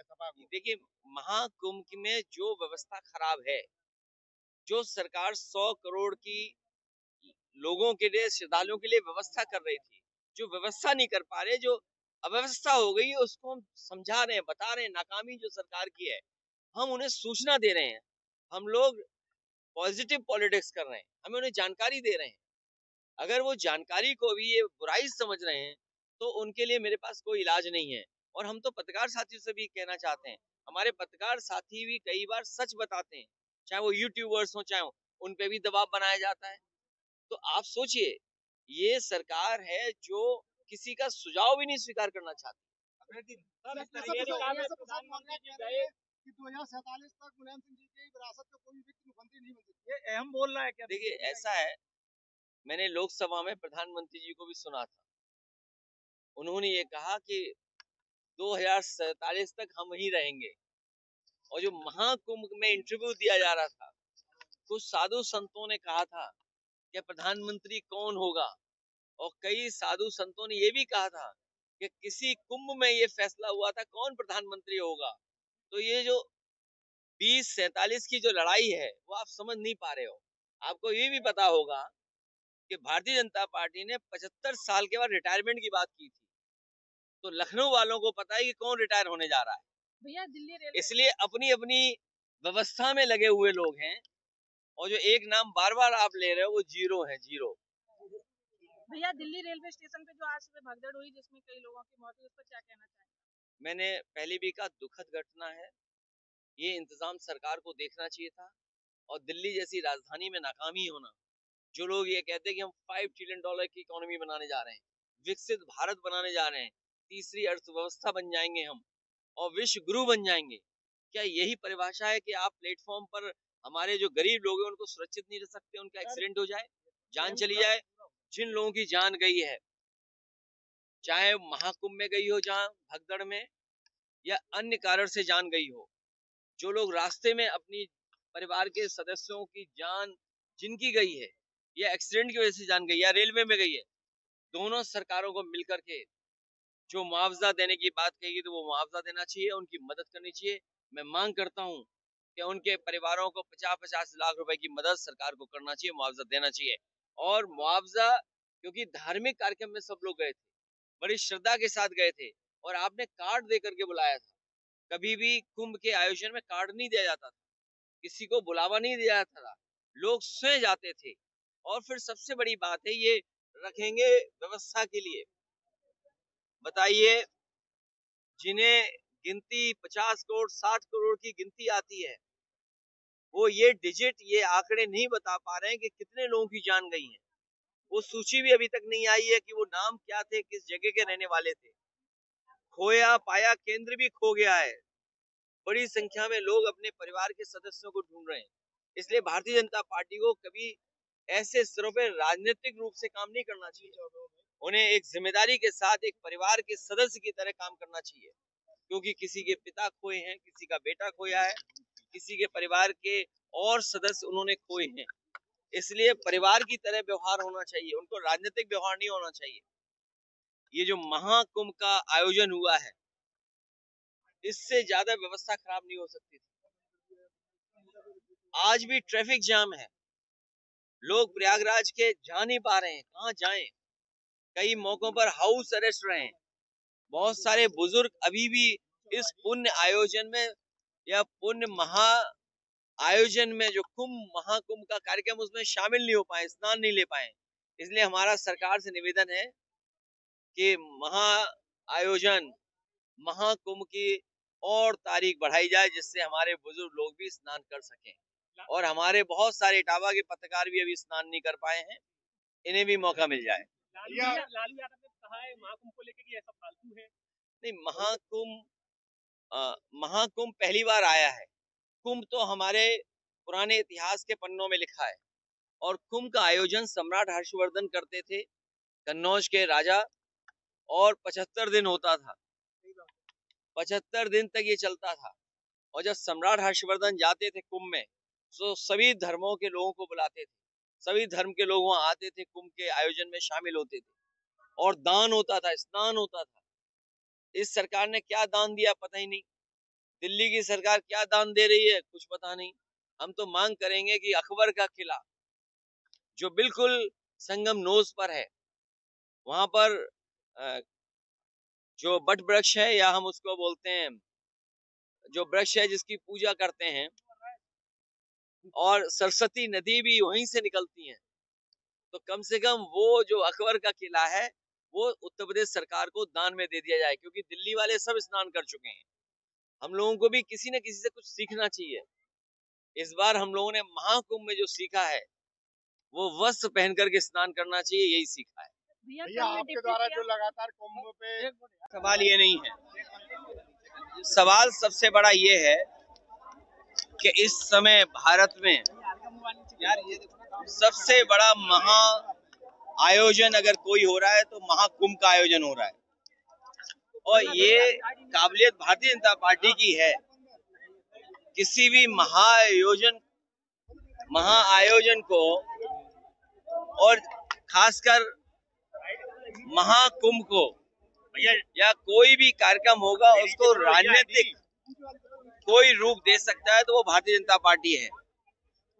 सभा को? देखिए, महाकुंभ में जो व्यवस्था खराब है, जो सरकार 100 करोड़ की लोगों के लिए, श्रद्धालुओं के लिए व्यवस्था कर रही थी, जो व्यवस्था नहीं कर पा रहे, जो अव्यवस्था हो गई है, उसको हम समझा रहे हैं, बता रहे हैं। नाकामी जो सरकार की है, हम उन्हें सूचना दे रहे हैं। हम लोग पॉजिटिव पॉलिटिक्स कर रहे हैं, हमें उन्हें जानकारी दे रहे हैं। अगर वो जानकारी को भी ये बुराई समझ रहे हैं, तो उनके लिए मेरे पास कोई इलाज नहीं है। और हम तो पत्रकार साथियों से भी कहना चाहते हैं, हमारे पत्रकार साथी भी कई बार सच बताते हैं, चाहे वो यूट्यूबर्स हो, चाहे उन पे भी दबाव बनाया जाता है। तो आप सोचिए, ये सरकार है जो किसी का सुझाव भी नहीं स्वीकार करना चाहती। प्रधानमंत्री जी गए कि 2047 तक मुलायम सिंह जी की विरासत में कोई व्यक्ति मुख्यमंत्री नहीं बन सकता। ये अहम बोल रहा है क्या? देखिए, ऐसा है, मैंने लोकसभा में प्रधानमंत्री जी को भी सुना था। उन्होंने ये कहा कि 2047 तक हम ही रहेंगे। और जो महाकुंभ में इंटरव्यू दिया जा रहा था, कुछ साधु संतों ने कहा था कि प्रधानमंत्री कौन होगा, और कई साधु संतों ने ये भी कहा था कि किसी कुंभ में ये फैसला हुआ था कौन प्रधानमंत्री होगा। तो ये जो 2047 की जो लड़ाई है, वो आप समझ नहीं पा रहे हो। आपको ये भी पता होगा कि भारतीय जनता पार्टी ने 75 साल के बाद रिटायरमेंट की बात की थी। तो लखनऊ वालों को पता है कि कौन रिटायर होने जा रहा है। भैया दिल्ली रेलवे, इसलिए अपनी अपनी व्यवस्था में लगे हुए लोग हैं, और जो एक नाम बार बार आप ले रहे हो वो जीरो है, जीरो। भैया दिल्ली रेलवे स्टेशन पे जो आज सुबह भगदड़ हुई जिसमें कई लोगों की मौत हुई, उस पर क्या कहना चाहेंगे? मैंने पहले भी कहा, दुखद घटना है। ये इंतजाम सरकार को देखना चाहिए था। और दिल्ली जैसी राजधानी में नाकामी होना, जो लोग ये कहते हैं कि हम $5 ट्रिलियन की इकोनॉमी बनाने जा रहे हैं, विकसित भारत बनाने जा रहे हैं, तीसरी अर्थव्यवस्था बन जाएंगे हम, और विश्व गुरु बन जाएंगे, क्या यही परिभाषा है कि आप प्लेटफॉर्म पर हमारे जो गरीब लोग हैं उनको सुरक्षित नहीं रख सकते, उनका एक्सीडेंट हो जाए, जान चली जाए? जिन लोगों की जान गई है, चाहे महाकुंभ में गई हो, जहां भगदड़ में, या अन्य कारण से जान गई हो, जो लोग रास्ते में अपनी परिवार के सदस्यों की जान जिनकी गई है, या एक्सीडेंट की वजह से जान गई, या रेलवे में गई है, दोनों सरकारों को मिलकर के जो मुआवजा देने की बात कही, तो वो मुआवजा देना चाहिए, उनकी मदद करनी चाहिए। मैं मांग करता हूं कि उनके परिवारों को 50-50 लाख रुपए की मदद सरकार को करना चाहिए, मुआवजा देना चाहिए। और मुआवजा, क्योंकि धार्मिक कार्यक्रम में सब लोग गए थे, बड़ी श्रद्धा के साथ गए थे, और आपने कार्ड दे करके बुलाया था। कभी भी कुंभ के आयोजन में कार्ड नहीं दिया जाता था, किसी को बुलावा नहीं दिया जाता था, लोग स्वयं जाते थे। और फिर सबसे बड़ी बात है, ये रखेंगे व्यवस्था के लिए। बताइए, जिन्हें गिनती 50 करोड़ 60 करोड़ की गिनती आती है, वो ये डिजिट, ये आंकड़े नहीं बता पा रहे हैं कि कितने लोगों की जान गई है। वो सूची भी अभी तक नहीं आई है कि वो नाम क्या थे, किस जगह के रहने वाले थे। खोया पाया केंद्र भी खो गया है। बड़ी संख्या में लोग अपने परिवार के सदस्यों को ढूंढ रहे हैं। इसलिए भारतीय जनता पार्टी को कभी ऐसे स्तरों पर राजनीतिक रूप से काम नहीं करना चाहिए। उन्हें एक जिम्मेदारी के साथ एक परिवार के सदस्य की तरह काम करना चाहिए, क्योंकि किसी के पिता खोए हैं, किसी का बेटा खोया है, किसी के परिवार के और सदस्य उन्होंने खोए हैं। इसलिए परिवार की तरह व्यवहार होना चाहिए, उनको राजनीतिक व्यवहार नहीं होना चाहिए। ये जो महाकुंभ का आयोजन हुआ है, इससे ज्यादा व्यवस्था खराब नहीं हो सकती थी। आज भी ट्रैफिक जाम है, लोग प्रयागराज के जा नहीं पा रहे हैं, कहाँ जाएं? कई मौकों पर हाउस अरेस्ट रहे हैं। बहुत सारे बुजुर्ग अभी भी इस पुण्य आयोजन में, या पुण्य महा आयोजन में, जो महाकुंभ का कार्यक्रम, उसमें शामिल नहीं हो पाए, स्नान नहीं ले पाए। इसलिए हमारा सरकार से निवेदन है कि आयोजन महाकुंभ की और तारीख बढ़ाई जाए, जिससे हमारे बुजुर्ग लोग भी स्नान कर सकें। और हमारे बहुत सारे इटावा के पत्रकार भी अभी स्नान नहीं कर पाए हैं, इन्हें भी मौका मिल जाए। लालू यादव ने कहा है महाकुंभ को लेकर कि ऐसा फालतू है। नहीं, महाकुंभ पहली बार आया है। कुंभ तो हमारे पुराने इतिहास के पन्नों में लिखा है, और कुंभ का आयोजन सम्राट हर्षवर्धन करते थे, कन्नौज के राजा, और 75 दिन होता था। 75 दिन तक ये चलता था। और जब सम्राट हर्षवर्धन जाते थे कुंभ में, तो सभी धर्मों के लोगों को बुलाते थे, सभी धर्म के लोग वहां आते थे, कुंभ के आयोजन में शामिल होते थे, और दान होता था, स्नान होता था। इस सरकार ने क्या दान दिया पता ही नहीं। दिल्ली की सरकार क्या दान दे रही है कुछ पता नहीं। हम तो मांग करेंगे कि अकबर का किला जो बिल्कुल संगम नोज पर है, वहां पर जो बट वृक्ष है, या हम उसको बोलते हैं जो वृक्ष है जिसकी पूजा करते हैं, और सरस्वती नदी भी वहीं से निकलती है, तो कम से कम वो जो अकबर का किला है वो उत्तर प्रदेश सरकार को दान में दे दिया जाए, क्योंकि दिल्ली वाले सब स्नान कर चुके हैं। हम लोगों को भी किसी न किसी से कुछ सीखना चाहिए। इस बार हम लोगों ने महाकुंभ में जो सीखा है वो वस्त्र पहन करके स्नान करना चाहिए, यही सीखा है। भैया आपके द्वारा जो लगातार कुंभ पे सवाल ये नहीं है, सवाल सबसे बड़ा ये है कि इस समय भारत में सबसे बड़ा महा आयोजन अगर कोई हो रहा है तो महाकुंभ का आयोजन हो रहा है, और ये काबिलियत भारतीय जनता पार्टी की है। किसी भी महाआयोजन को, और खासकर महाकुंभ को, या कोई भी कार्यक्रम होगा उसको राजनीतिक कोई रूप दे सकता है तो वो भारतीय जनता पार्टी है।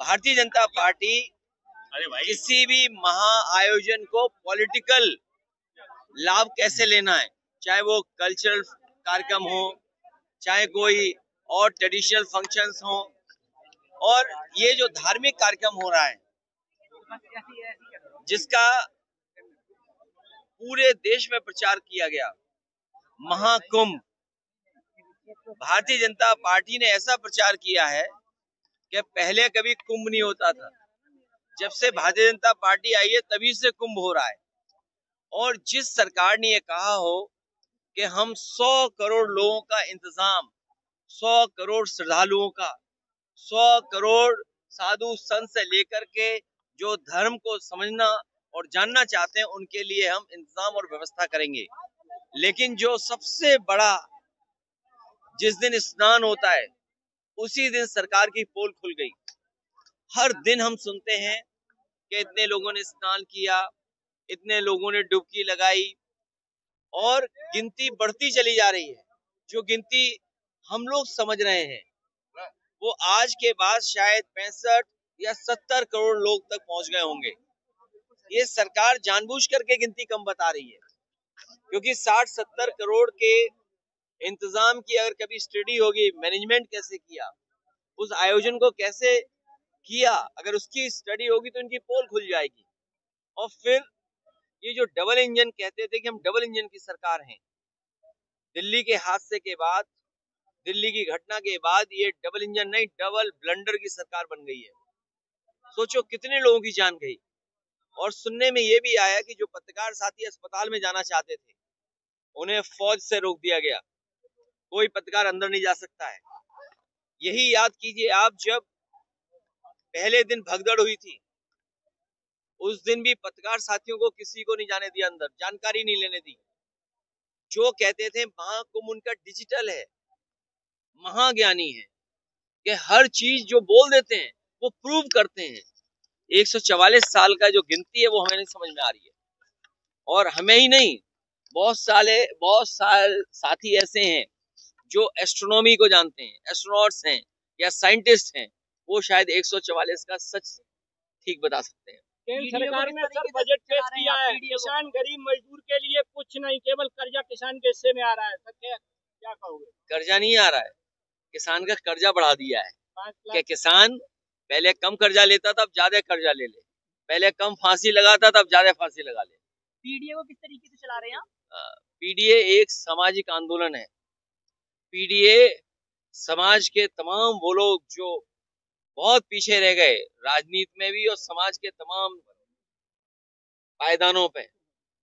भारतीय जनता पार्टी किसी भी महाआयोजन को पॉलिटिकल लाभ कैसे लेना है, चाहे वो कल्चरल कार्यक्रम हो, चाहे कोई और ट्रेडिशनल फंक्शंस हो, और ये जो धार्मिक कार्यक्रम हो रहा है जिसका पूरे देश में प्रचार किया गया, महाकुंभ, भारतीय जनता पार्टी ने ऐसा प्रचार किया है कि पहले कभी कुंभ नहीं होता था। जब से भारतीय जनता पार्टी आई है तभी से कुंभ हो रहा है। और जिस सरकार ने ये कहा हो कि हम 100 करोड़ लोगों का इंतजाम, 100 करोड़ श्रद्धालुओं का, 100 करोड़ साधु संत से लेकर के जो धर्म को समझना और जानना चाहते हैं उनके लिए हम इंतजाम और व्यवस्था करेंगे, लेकिन जो सबसे बड़ा जिस दिन स्नान होता है उसी दिन सरकार की पोल खुल गई। हर दिन हम सुनते हैं कि इतने लोगों ने स्नान किया, इतने लोगों ने डुबकी लगाई, और गिनती बढ़ती चली जा रही है। जो गिनती हम लोग समझ रहे हैं वो आज के बाद शायद 65 या 70 करोड़ लोग तक पहुंच गए होंगे। ये सरकार जानबूझ करके गिनती कम बता रही है, क्योंकि 60-70 करोड़ के इंतजाम की अगर कभी स्टडी होगी, मैनेजमेंट कैसे किया, उस आयोजन को कैसे किया, अगर उसकी स्टडी होगी तो इनकी पोल खुल जाएगी। और फिर ये जो डबल इंजन कहते थे कि हम डबल इंजन की सरकार हैं, दिल्ली के हादसे के बाद, दिल्ली की घटना के बाद ये डबल इंजन नहीं, डबल ब्लंडर की सरकार बन गई है। सोचो कितने लोगों की जान गई। और सुनने में ये भी आया कि जो पत्रकार साथी अस्पताल में जाना चाहते थे उन्हें फौज से रोक दिया गया, कोई पत्रकार अंदर नहीं जा सकता है। यही याद कीजिए आप, जब पहले दिन भगदड़ हुई थी उस दिन भी पत्रकार साथियों को किसी को नहीं जाने दिया अंदर, जानकारी नहीं लेने दी। जो कहते थे महाकुंभ उनका डिजिटल है, महाज्ञानी है कि हर चीज जो बोल देते हैं वो प्रूव करते हैं। 144 साल का जो गिनती है वो हमें नहीं समझ में आ रही है, और हमें ही नहीं, बहुत सारे साथी ऐसे हैं जो एस्ट्रोनॉमी को जानते हैं, एस्ट्रोनॉट्स हैं या साइंटिस्ट हैं, वो शायद 144 का सच ठीक बता सकते हैं। केंद्र सरकार ने सर बजट पेश किया है, किसान गरीब मजदूर के लिए कुछ नहीं, केवल कर्जा किसान के हिस्से में आ रहा है। सर क्या कहोगे? कर्जा नहीं आ रहा है, किसान का कर्जा बढ़ा दिया है। 5 क्या लाख किसान पहले कम कर्जा लेता था, अब ज्यादा कर्जा ले ले, पहले कम फांसी लगाता था, अब ज्यादा फांसी लगा ले। पीडीए को किस तरीके से चला रहे हैं आप? पीडीए एक सामाजिक आंदोलन है। पीडीए समाज के तमाम वो लोग जो बहुत पीछे रह गए राजनीति में भी और समाज के तमाम पायदानों पे,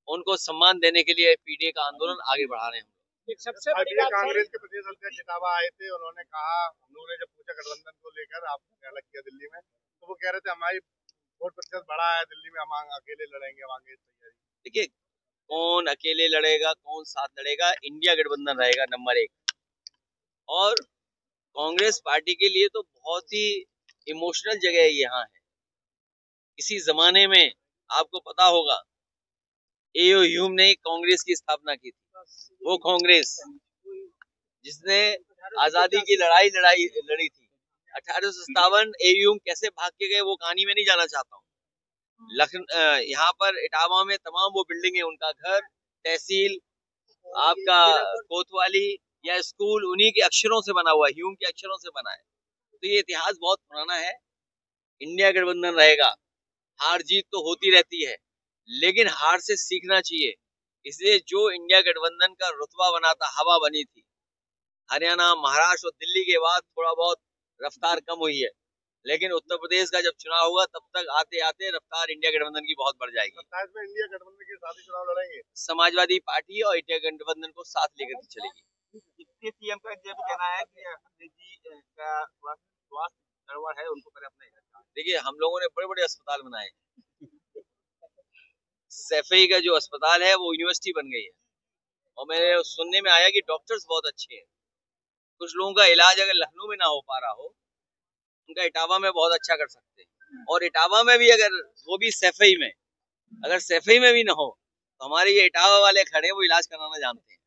उनको सम्मान देने के लिए पीडीए का आंदोलन आगे बढ़ा रहे हैं। एक सबसे बड़ी बात, कांग्रेस के प्रदेश अध्यक्ष जितावा आए थे, उन्होंने कहा, हम लोगों ने जब पूछा गठबंधन को लेकर आपने अलग किया दिल्ली में, तो वो कह रहे थे हमारी वोट प्रतिशत बढ़ा है दिल्ली में, हम अकेले लड़ेंगे, आगे तैयारी। देखिए, कौन अकेले लड़ेगा कौन साथ लड़ेगा, इंडिया गठबंधन रहेगा नंबर 1। और कांग्रेस पार्टी के लिए तो बहुत ही इमोशनल जगह यहाँ है। इसी जमाने में आपको पता होगा एओ ह्यूम ने कांग्रेस की स्थापना की थी। वो कांग्रेस जिसने आजादी की लड़ाई लड़ी थी 1857। एयूम कैसे भाग के गए वो कहानी में नहीं जाना चाहता हूँ। यहाँ पर इटावा में तमाम वो बिल्डिंग है, उनका घर, तहसील, आपका कोतवाली या स्कूल उन्हीं के अक्षरों से बना हुआ है, ह्यूम के अक्षरों से बना है। तो ये इतिहास बहुत पुराना है। इंडिया गठबंधन रहेगा, हार जीत तो होती रहती है, लेकिन हार से सीखना चाहिए। इसलिए जो इंडिया गठबंधन का रुतबा बना था, हवा बनी थी, हरियाणा, महाराष्ट्र और दिल्ली के बाद थोड़ा बहुत रफ्तार कम हुई है, लेकिन उत्तर प्रदेश का जब चुनाव होगा तब तक आते आते रफ्तार इंडिया गठबंधन की बहुत बढ़ जाएगी। 27 में इंडिया गठबंधन के साथ ही चुनाव लड़ेंगे। समाजवादी पार्टी और इंडिया गठबंधन को साथ लेकर के चलेगी। डिप्टी सीएम का ये भी कहना है कि अखिलेश जी का स्वास्थ्य गड़बड़ है, उनको पहले अपना इलाज कराएं। देखिए, हम लोगों ने बड़े बड़े अस्पताल बनाए। सैफई का जो अस्पताल है वो यूनिवर्सिटी बन गई है, और मेरे सुनने में आया कि डॉक्टर्स बहुत अच्छे हैं। कुछ लोगों का इलाज अगर लखनऊ में ना हो पा रहा हो, उनका इटावा में बहुत अच्छा कर सकते हैं। और इटावा में भी अगर वो भी सैफई में, अगर सैफई में भी ना हो तो हमारे ये इटावा वाले खड़े वो इलाज कराना जानते हैं।